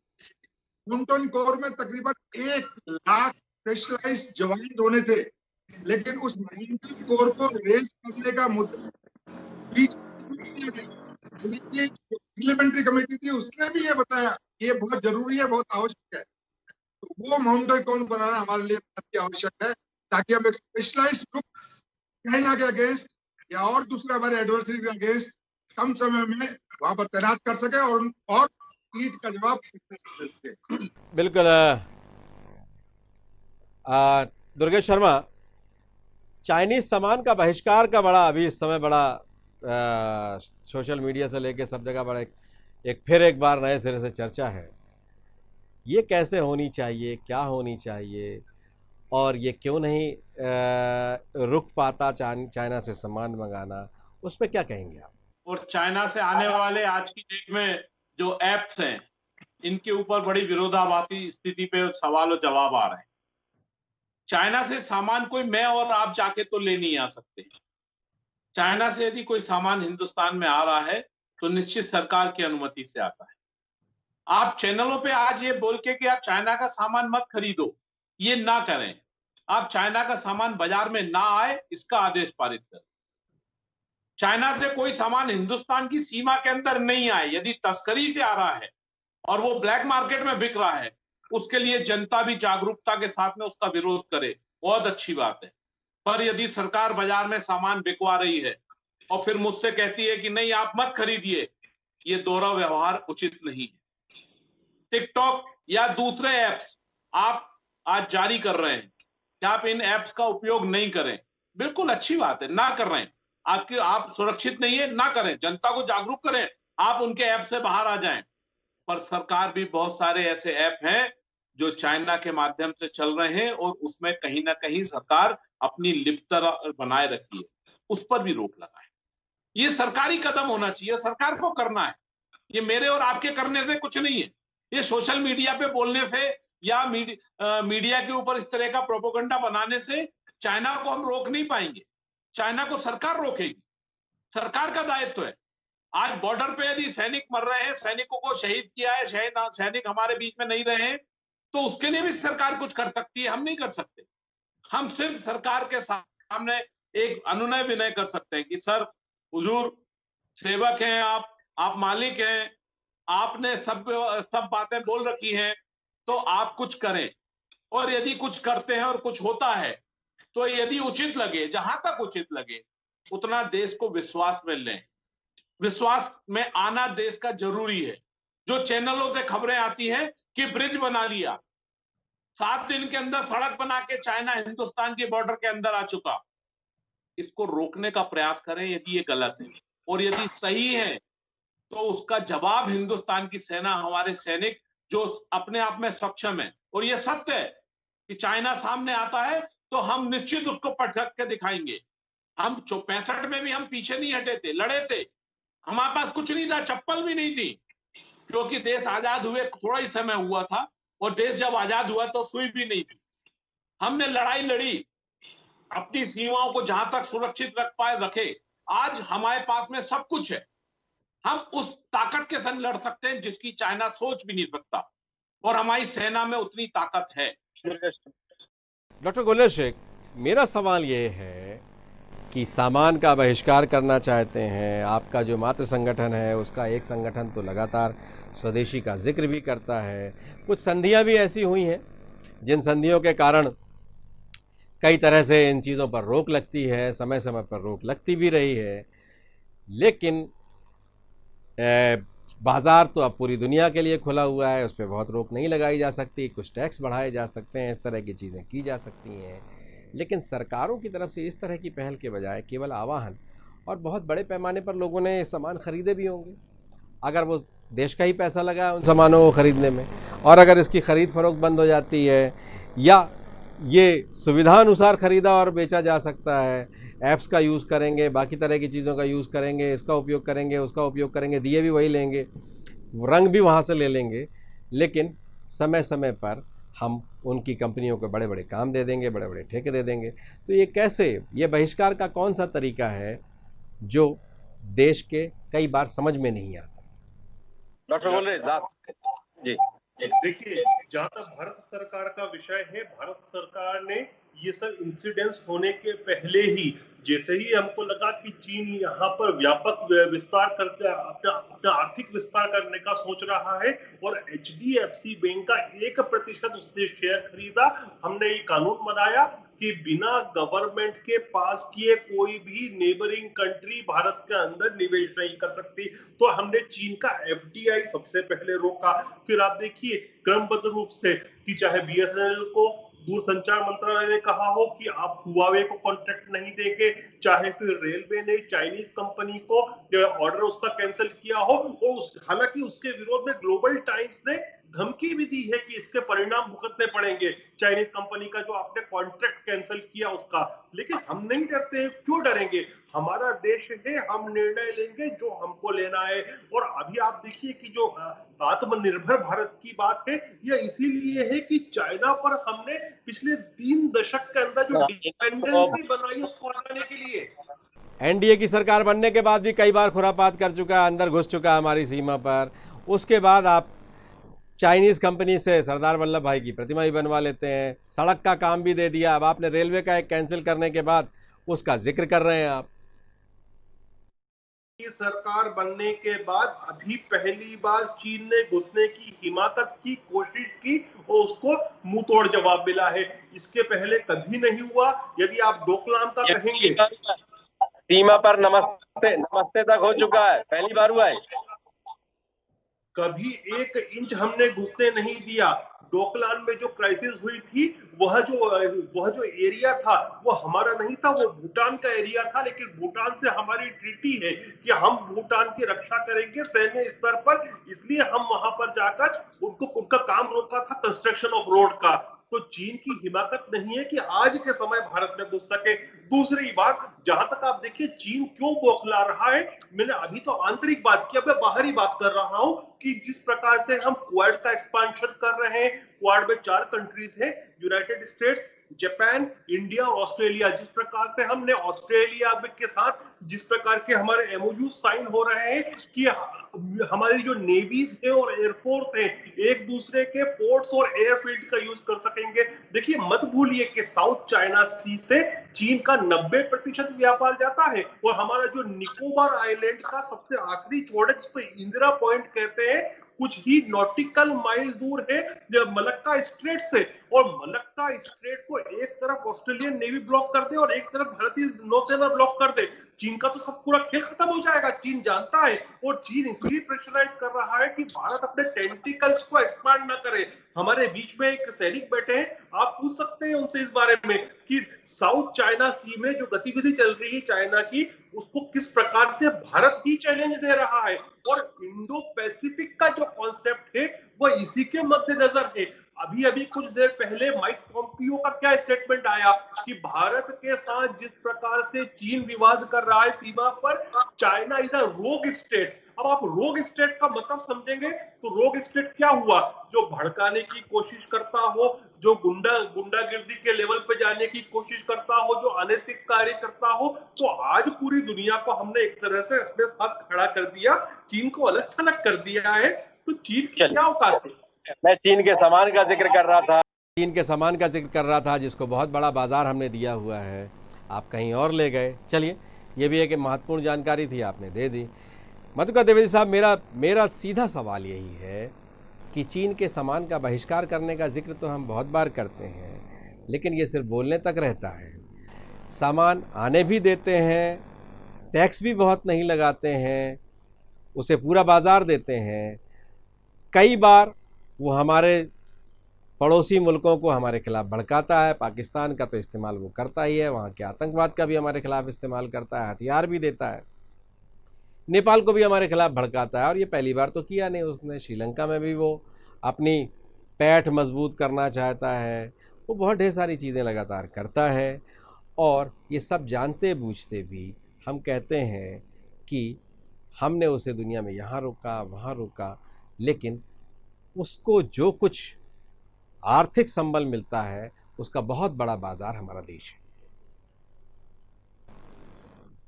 माउंटेन कोर में तकरीबन 1 लाख स्पेशलाइज्ड जवान होने थे, लेकिन उस माउंटेन कोर को रेज करने का मुद्दा बीच पार्लियामेंट्री कमेटी थी, उसने भी ये बताया ये बहुत जरूरी है, बहुत आवश्यक है। तो वो माउंटेन कोर बनाना हमारे लिए बहुत आवश्यक है, ताकि हम एक स्पेशलाइज्ड ग्रुप चाइना के अगेंस्ट या और दूसरे हमारे एडवर्सरी के अगेंस्ट कम समय में वहां पर तैनात कर सके और ईट का जवाब दे सके। बिल्कुल। दुर्गेश शर्मा, चाइनीज सामान का बहिष्कार का बड़ा अभी इस समय बड़ा सोशल मीडिया से लेके सब जगह बड़ा एक बार नए सिरे से चर्चा है। ये कैसे होनी चाहिए, क्या होनी चाहिए, और ये क्यों नहीं रुक पाता चाइना से सामान मंगाना, उस पर क्या कहेंगे आप? और चाइना से आने वाले आज की डेट में जो एप्स हैं, इनके ऊपर बड़ी विरोधाभासी स्थिति पे सवाल और जवाब आ रहे हैं। चाइना से सामान कोई मैं और आप जाके तो ले नहीं आ सकते। चाइना से यदि कोई सामान हिंदुस्तान में आ रहा है तो निश्चित सरकार की अनुमति से आता है। आप चैनलों पे आज ये बोल के कि आप चाइना का सामान मत खरीदो, ये ना करें। आप चाइना का सामान बाजार में ना आए, इसका आदेश पारित करें। चाइना से कोई सामान हिंदुस्तान की सीमा के अंदर नहीं आए, यदि तस्करी से आ रहा है और वो ब्लैक मार्केट में बिक रहा है, उसके लिए जनता भी जागरूकता के साथ में उसका विरोध करे, बहुत अच्छी बात है। पर यदि सरकार बाजार में सामान बिकवा रही है और फिर मुझसे कहती है कि नहीं आप मत खरीदिए, ये दोहरा व्यवहार उचित नहीं है। टिकटॉक या दूसरे ऐप्स आप आज जारी कर रहे हैं कि आप इन ऐप्स का उपयोग नहीं करें, बिल्कुल अच्छी बात है, ना कर रहे हैं। आप सुरक्षित नहीं है, ना करें, जनता को जागरूक करें, आप उनके ऐप से बाहर आ जाएं। पर सरकार भी बहुत सारे ऐसे ऐप हैं जो चाइना के माध्यम से चल रहे हैं और उसमें कहीं ना कहीं सरकार अपनी लिप्तता बनाए रखी है, उस पर भी रोक लगाए। ये सरकारी कदम होना चाहिए, सरकार को करना है, ये मेरे और आपके करने से कुछ नहीं है। ये सोशल मीडिया पे बोलने से या मीडिया के ऊपर इस तरह का प्रोपेगेंडा बनाने से चाइना को हम रोक नहीं पाएंगे, चाइना को सरकार रोकेगी, सरकार का दायित्व है। आज बॉर्डर पे यदि सैनिक मर रहे हैं, सैनिकों को शहीद किया है, सैनिक हमारे बीच में नहीं रहे हैं, तो उसके लिए भी सरकार कुछ कर सकती है, हम नहीं कर सकते। हम सिर्फ सरकार के सामने एक अनुनय विनय कर सकते हैं कि सर हुजूर सेवक हैं आप मालिक हैं, आपने सब बातें बोल रखी हैं, तो आप कुछ करें। और यदि कुछ करते हैं और कुछ होता है तो यदि उचित लगे, जहां तक उचित लगे, उतना देश को विश्वास में लें। विश्वास में आना देश का जरूरी है। जो चैनलों से खबरें आती हैं कि ब्रिज बना लिया, 7 दिन के अंदर सड़क बना के चाइना हिंदुस्तान के बॉर्डर के अंदर आ चुका, इसको रोकने का प्रयास करें यदि ये गलत है, और यदि सही है तो उसका जवाब हिंदुस्तान की सेना, हमारे सैनिक जो अपने आप में सक्षम है, और ये सत्य है कि चाइना सामने आता है तो हम निश्चित उसको पटक के दिखाएंगे। हम 65 में भी हम पीछे नहीं हटे थे, लड़े थे, हमारे पास कुछ नहीं था, चप्पल भी नहीं थी, क्योंकि देश आजाद हुए थोड़ा ही समय हुआ था और देश जब आजाद हुआ तो सुई भी नहीं थी। हमने लड़ाई लड़ी, अपनी सीमाओं को जहां तक सुरक्षित रख पाए रखे। आज हमारे पास में सब कुछ है, हम उस ताकत के संग लड़ सकते हैं जिसकी चाइना सोच भी नहीं सकता, और हमारी सेना में उतनी ताकत है। डॉक्टर गुलेर शेख, मेरा सवाल ये है कि सामान का बहिष्कार करना चाहते हैं, आपका जो मातृ संगठन है उसका एक संगठन तो लगातार स्वदेशी का जिक्र भी करता है। कुछ संधियां भी ऐसी हुई हैं जिन संधियों के कारण कई तरह से इन चीज़ों पर रोक लगती है, समय समय पर रोक लगती भी रही है, लेकिन बाज़ार तो अब पूरी दुनिया के लिए खुला हुआ है, उस पर बहुत रोक नहीं लगाई जा सकती। कुछ टैक्स बढ़ाए जा सकते हैं, इस तरह की चीज़ें की जा सकती हैं, लेकिन सरकारों की तरफ से इस तरह की पहल के बजाय केवल आह्वान, और बहुत बड़े पैमाने पर लोगों ने सामान खरीदे भी होंगे, अगर वो देश का ही पैसा लगा है उन सामानों को ख़रीदने में, और अगर इसकी ख़रीद फरोख्त बंद हो जाती है या ये सुविधानुसार ख़रीदा और बेचा जा सकता है, ऐप्स का यूज़ करेंगे, बाकी तरह की चीज़ों का यूज़ करेंगे, इसका उपयोग करेंगे, उसका उपयोग करेंगे, दिए भी वही लेंगे, रंग भी वहाँ से ले लेंगे, लेकिन समय समय पर हम उनकी कंपनियों को बड़े बड़े काम दे देंगे, बड़े बड़े ठेके दे देंगे। तो ये कैसे, ये बहिष्कार का कौन सा तरीका है जो देश के कई बार समझ में नहीं आता? डॉक्टर बोल रहे जी। देखिए, जहां तक भारत सरकार का विषय है, भारत सरकार ने ये सब इंसिडेंट्स होने के पहले ही, जैसे ही हमको लगा कि चीन यहाँ पर व्यापक विस्तार करके अपना आर्थिक विस्तार करने का सोच रहा है और HDFC बैंक का 1% उसने शेयर खरीदा, हमने ये कानून बनाया कि बिना गवर्नमेंट के पास किए कोई भी नेबरिंग कंट्री भारत के अंदर निवेश नहीं कर सकती। तो हमने चीन का FDI सबसे पहले रोका। फिर आप देखिए क्रमबद्ध रूप से कि चाहे BSNL को दूरसंचार मंत्रालय ने कहा हो कि आप हुआवे को कॉन्ट्रैक्ट नहीं देंगे, चाहे फिर रेलवे ने चाइनीज कंपनी को ऑर्डर उसका कैंसिल किया हो, और हालांकि उसके विरोध में ग्लोबल टाइम्स ने धमकी भी दी है कि इसके परिणाम भुगतने पड़ेंगे चाइनीज कंपनी का जो आपने कॉन्ट्रैक्ट कैंसिल किया उसका। लेकिन हम नहीं डरते हैं, क्यों डरेंगे? हमारा देश है, हम निर्णय लेंगे जो हमको लेना है। और अभी आप देखिए कि जो आत्मनिर्भर भारत की बात है, यह इसीलिए है कि चाइना पर हमने पिछले 3 दशक के अंदर जो डिपेंडेंसी बनाई उसको हटाने के लिए। एनडीए की सरकार बनने के बाद भी कई बार खुरापात कर चुका है, अंदर घुस चुका है हमारी सीमा पर। उसके बाद आप चाइनीज कंपनी से सरदार वल्लभ भाई की प्रतिमा भी बनवा लेते हैं, सड़क का काम भी दे दिया। अब आपने रेलवे का एक कैंसिल करने के बाद उसका जिक्र कर रहे हैं आप। सरकार बनने के बाद अभी पहली बार चीन ने घुसने की हिमाकत की कोशिश की और उसको मुंह तोड़ जवाब मिला है। इसके पहले कभी नहीं हुआ। यदि आप डोकलाम का कहेंगे, सीमा पर नमस्ते नमस्ते तक हो चुका है, पहली बार हुआ है। कभी 1 इंच हमने घुसने नहीं दिया। डोकलाम में जो क्राइसिस हुई थी, वह जो एरिया था वो हमारा नहीं था, वो भूटान का एरिया था। लेकिन भूटान से हमारी ट्रीटी है कि हम भूटान की रक्षा करेंगे सैन्य स्तर पर, इसलिए हम वहां पर जाकर उनका काम रोका था, कंस्ट्रक्शन ऑफ रोड का। तो चीन की हिमाकत नहीं है कि आज के समय भारत में घुस सके। दूसरी बात, जहां तक आप देखिए चीन क्यों बौखला रहा है, मैंने अभी तो आंतरिक बात की, अब मैं बाहरी बात कर रहा हूं कि जिस प्रकार से हम क्वाड का एक्सपांशन कर रहे हैं, क्वाड में 4 कंट्रीज हैं, यूनाइटेड स्टेट्स, जापान, इंडिया और ऑस्ट्रेलिया। जिस प्रकार से हमने ऑस्ट्रेलिया के साथ जिस प्रकार के हमारे एमओयू साइन हो रहे हैं कि हमारी जो नेवीज है और एयरफोर्स है एक दूसरे के पोर्ट्स और एयरफील्ड का यूज कर सकेंगे। देखिए मत भूलिए कि साउथ चाइना सी से चीन का 90% व्यापार जाता है और हमारा जो निकोबार आइलैंड का सबसे आखिरी छोर, जिसको इंदिरा पॉइंट कहते हैं, कुछ ही नॉटिकल माइल दूर है मलक्का स्ट्रेट से। और मलक्का स्ट्रेट को एक तरफ ऑस्ट्रेलियन नेवी ब्लॉक कर दे और एक तरफ भारतीय नौसेना ब्लॉक कर दे, चीन का तो सब पूरा खेल खत्म हो जाएगा। चीन जानता है और चीन इसलिए प्रेशराइज कर रहा है कि भारत अपने टेंटिकल्स को एक्सपांड ना करे। हमारे बीच में एक सैनिक बैठे हैं, आप पूछ सकते हैं उनसे इस बारे में कि साउथ चाइना सी में जो गतिविधि चल रही है चाइना की, उसको किस प्रकार से भारत ही चैलेंज दे रहा है। और इंडो पैसिफिक का जो कॉन्सेप्ट है वो इसी के मद्देनजर है। अभी कुछ देर पहले माइक पॉम्पियो का क्या स्टेटमेंट आया कि भारत के साथ जिस प्रकार से चीन विवाद कर रहा है सीमा पर, चाइना इज अ रोग स्टेट। अब आप रोग स्टेट का मतलब समझेंगे तो रोग स्टेट क्या हुआ? जो भड़काने की कोशिश करता हो, जो गुंडागिर्दी के लेवल पे जाने की कोशिश करता हो, जो अनैतिक कार्य करता हो। तो आज पूरी दुनिया को हमने एक तरह से अपने साथ खड़ा कर दिया, चीन को अलग थलग कर दिया है। तो चीन की क्या औकात है? मैं चीन के सामान का जिक्र कर रहा था। चीन के सामान का जिक्र कर रहा था, जिसको बहुत बड़ा बाजार हमने दिया हुआ है, आप कहीं और ले गए। चलिए, ये भी एक महत्वपूर्ण जानकारी थी, आपने दे दी। मधुकर द्विवेदी साहब, मेरा सीधा सवाल यही है कि चीन के सामान का बहिष्कार करने का जिक्र तो हम बहुत बार करते हैं, लेकिन ये सिर्फ बोलने तक रहता है। सामान आने भी देते हैं, टैक्स भी बहुत नहीं लगाते हैं, उसे पूरा बाजार देते हैं। कई बार वो हमारे पड़ोसी मुल्कों को हमारे खिलाफ भड़काता है। पाकिस्तान का तो इस्तेमाल वो करता ही है, वहाँ के आतंकवाद का भी हमारे खिलाफ इस्तेमाल करता है, हथियार भी देता है। नेपाल को भी हमारे खिलाफ भड़काता है, और ये पहली बार तो किया नहीं उसने। श्रीलंका में भी वो अपनी पैठ मजबूत करना चाहता है। वो बहुत ढेर सारी चीज़ें लगातार करता है, और ये सब जानते बूझते भी हम कहते हैं कि हमने उसे दुनिया में यहाँ रोका वहाँ रोका, लेकिन उसको जो कुछ आर्थिक संबल मिलता है उसका बहुत बड़ा बाजार हमारा देश है।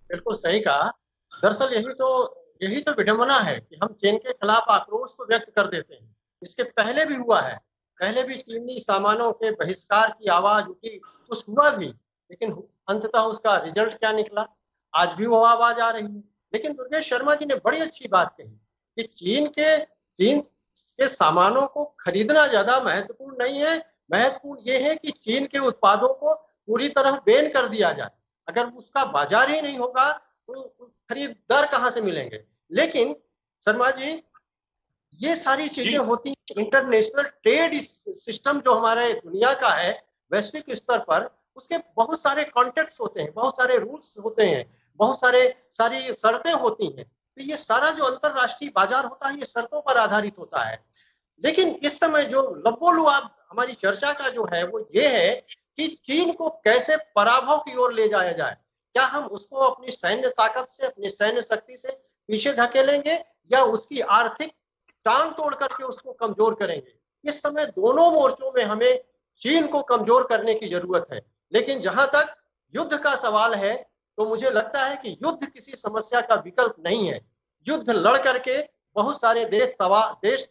बिल्कुल सही कहा। दरअसल यही तो विडंबना है कि हम चीन के खिलाफ आक्रोश को व्यक्त कर देते हैं। इसके पहले भी हुआ है, पहले भी चीनी सामानों के बहिष्कार की आवाज उठी, कुछ हुआ भी, लेकिन अंततः उसका रिजल्ट क्या निकला, आज भी वो आवाज आ रही है। लेकिन दुर्गेश शर्मा जी ने बड़ी अच्छी बात कही कि चीन के सामानों को खरीदना ज्यादा महत्वपूर्ण नहीं है, महत्वपूर्ण ये है कि चीन के उत्पादों को पूरी तरह बैन कर दिया जाए। अगर उसका बाजार ही नहीं होगा तो खरीदार कहाँ से मिलेंगे। लेकिन शर्मा जी, ये सारी चीजें होती हैं, इंटरनेशनल ट्रेड सिस्टम जो हमारे दुनिया का है वैश्विक स्तर पर, उसके बहुत सारे कॉन्टेक्ट्स होते हैं, बहुत सारे रूल्स होते हैं, बहुत सारी शर्तें होती हैं। तो ये सारा जो अंतरराष्ट्रीय बाजार होता है ये शर्तों पर आधारित होता है। लेकिन इस समय जो लबोलुआब हमारी चर्चा का जो है वो ये है कि चीन को कैसे पराभव की ओर ले जाया जाए। क्या हम उसको अपनी सैन्य ताकत से, अपनी सैन्य शक्ति से पीछे धकेलेंगे या उसकी आर्थिक टांग तोड़ करके उसको कमजोर करेंगे। इस समय दोनों मोर्चों में हमें चीन को कमजोर करने की जरूरत है। लेकिन जहां तक युद्ध का सवाल है तो मुझे लगता है कि युद्ध किसी समस्या का विकल्प नहीं है। युद्ध लड़ करके बहुत सारे देश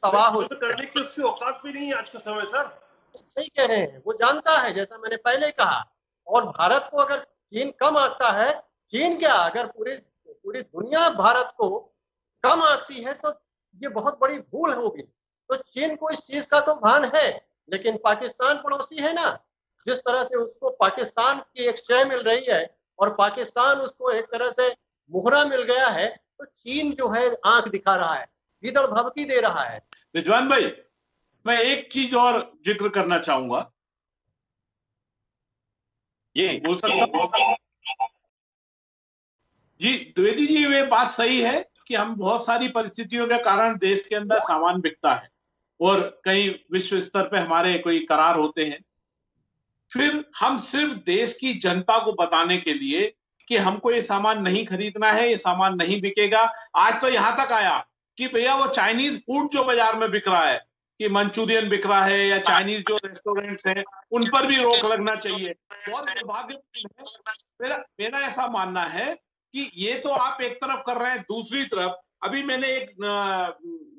तबाह हो करने की उसकी औकात भी नहीं है आज का समय। सर सही कह रहे हैं, वो जानता है, जैसा मैंने पहले कहा। और भारत को अगर चीन कम आंकता है, चीन क्या अगर पूरी दुनिया भारत को कम आंकती है तो ये बहुत बड़ी भूल होगी। तो चीन को इस चीज का तो भान है, लेकिन पाकिस्तान पड़ोसी है ना, जिस तरह से उसको पाकिस्तान की एक शय मिल रही है और पाकिस्तान उसको एक तरह से मुहरा मिल गया है, तो चीन जो है आंख दिखा रहा है, भीतर भभकी दे रहा है। रिजवान भाई, मैं एक चीज और जिक्र करना चाहूंगा, ये बोल सकता हूं? जी द्विवेदी जी, ये बात सही है कि हम बहुत सारी परिस्थितियों के कारण देश के अंदर सामान बिकता है और कई विश्व स्तर पे हमारे कोई करार होते हैं, फिर हम सिर्फ देश की जनता को बताने के लिए कि हमको ये सामान नहीं खरीदना है, ये सामान नहीं बिकेगा। आज तो यहां तक आया कि भैया वो चाइनीज फूड जो बाजार में बिक रहा है, कि मंचूरियन बिक रहा है या चाइनीज जो रेस्टोरेंट्स हैं उन पर भी रोक लगना चाहिए। बहुत दुर्भाग्यपूर्ण है। मेरा ऐसा मानना है कि ये तो आप एक तरफ कर रहे हैं, दूसरी तरफ अभी मैंने एक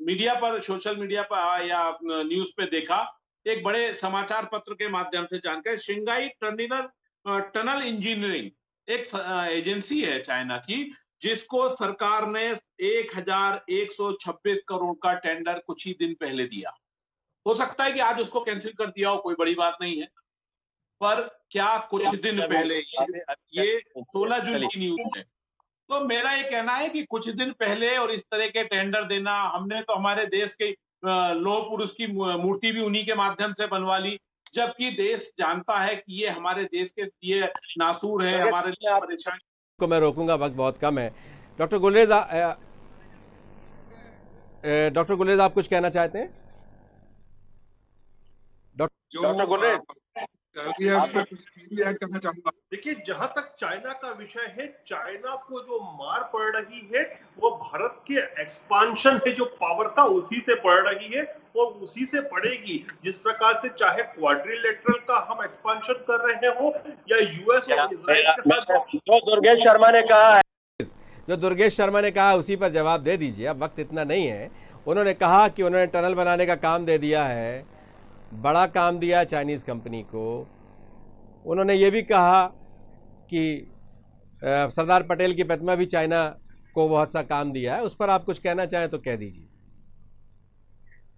मीडिया पर, सोशल मीडिया पर या न्यूज पे देखा, एक बड़े समाचार पत्र के माध्यम से जानकर, शंघाई टनल इंजीनियरिंग एक एजेंसी है चाइना की, जिसको सरकार ने 1126 करोड़ का टेंडर कुछ ही दिन पहले दिया। हो सकता है कि आज उसको कैंसिल कर दिया हो, कोई बड़ी बात नहीं है, पर क्या कुछ दिन पहले, ये 16 जून की न्यूज है, तो मेरा ये कहना है कि कुछ दिन पहले और इस तरह के टेंडर देना, हमने तो हमारे देश के लौह पुरुष की मूर्ति भी उन्हीं के माध्यम से बनवा ली, जबकि देश जानता है कि ये हमारे देश के लिए नासूर है, हमारे लिए परेशानी को मैं रोकूंगा, वक्त बहुत कम है। डॉक्टर गुलेज आप कुछ कहना चाहते हैं? डॉक्टर गुलेज करना चाहूंगा। देखिए, जहां तक चाइना का विषय है, चाइना को जो मार पड़ रही है वो भारत के एक्सपांशन है जो पावर का, उसी से पड़ रही है और उसी से पड़ेगी। जिस प्रकार से चाहे क्वाड्रिलेटरल का हम एक्सपांशन कर रहे हो या यूएस और इजराइल के साथ, जो दुर्गेश शर्मा ने कहा है, जो दुर्गेश शर्मा ने कहा उसी पर जवाब दे दीजिए, अब वक्त इतना नहीं है। उन्होंने कहा कि उन्होंने टनल बनाने का काम दे दिया है, बड़ा काम दिया चाइनीज़ कंपनी को। उन्होंने ये भी कहा कि सरदार पटेल की प्रतिमा भी चाइना को बहुत सा काम दिया है। उस पर आप कुछ कहना चाहें तो कह दीजिए।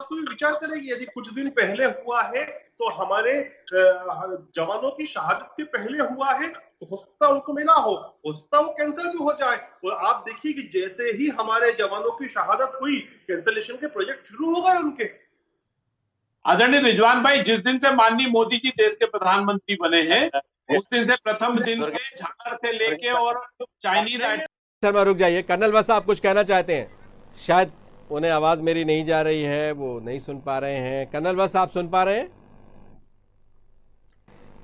तो विचार करेंगे, यदि कुछ दिन पहले हुआ है तो हमारे जवानों की शहादत के पहले हुआ है, तो हो सकता उनको मिला हो सकता वो कैंसिल भी हो जाए। और आप देखिए कि जैसे ही हमारे जवानों की शहादत हुई, कैंसिलेशन के प्रोजेक्ट शुरू हो गए उनके। आदरणीय रिजवान भाई, जिस दिन से माननीय मोदी जी देश के प्रधानमंत्री बने हैं, उस दिन से प्रथम दिन से झालर से लेके और चाइनीज शर्मा रुक जाइए। कर्नल वत्स आप कुछ कहना चाहते हैं? शायद उन्हें आवाज मेरी नहीं जा रही है, वो नहीं सुन पा रहे हैं। कर्नल वत्स आप सुन पा रहे हैं?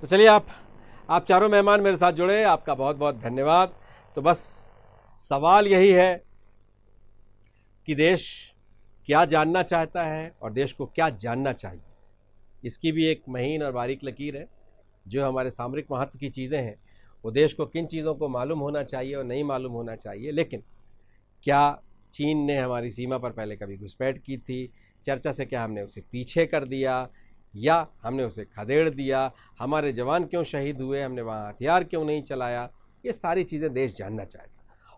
तो चलिए, आप चारों मेहमान मेरे साथ जुड़े, आपका बहुत बहुत धन्यवाद। तो बस सवाल यही है कि देश क्या जानना चाहता है और देश को क्या जानना चाहिए। इसकी भी एक महीन और बारीक लकीर है। जो हमारे सामरिक महत्व की चीज़ें हैं, वो देश को किन चीज़ों को मालूम होना चाहिए और नहीं मालूम होना चाहिए। लेकिन क्या चीन ने हमारी सीमा पर पहले कभी घुसपैठ की थी? चर्चा से क्या हमने उसे पीछे कर दिया या हमने उसे खदेड़ दिया? हमारे जवान क्यों शहीद हुए? हमने वहाँ हथियार क्यों नहीं चलाया? ये सारी चीज़ें देश जानना चाहेगा।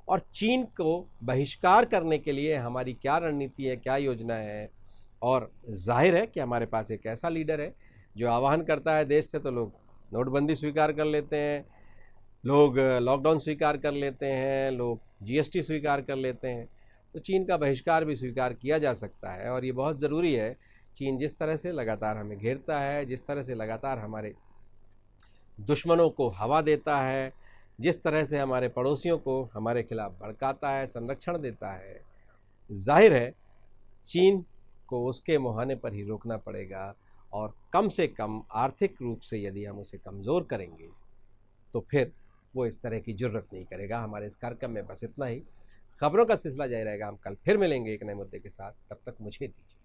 और चीन को बहिष्कार करने के लिए हमारी क्या रणनीति है, क्या योजना है। और जाहिर है कि हमारे पास एक ऐसा लीडर है जो आह्वान करता है देश से, तो लोग नोटबंदी स्वीकार कर लेते हैं, लोग लॉकडाउन स्वीकार कर लेते हैं, लोग जीएसटी स्वीकार कर लेते हैं। तो चीन का बहिष्कार भी स्वीकार किया जा सकता है और ये बहुत ज़रूरी है। चीन जिस तरह से लगातार हमें घेरता है, जिस तरह से लगातार हमारे दुश्मनों को हवा देता है, जिस तरह से हमारे पड़ोसियों को हमारे खिलाफ भड़काता है, संरक्षण देता है, जाहिर है चीन को उसके मुहाने पर ही रोकना पड़ेगा, और कम से कम आर्थिक रूप से यदि हम उसे कमज़ोर करेंगे तो फिर वो इस तरह की जुर्रत नहीं करेगा। हमारे इस कार्यक्रम में बस इतना ही। खबरों का सिलसिला जारी रहेगा। हम कल फिर मिलेंगे एक नए मुद्दे के साथ। तब तक मुझे दीजिए।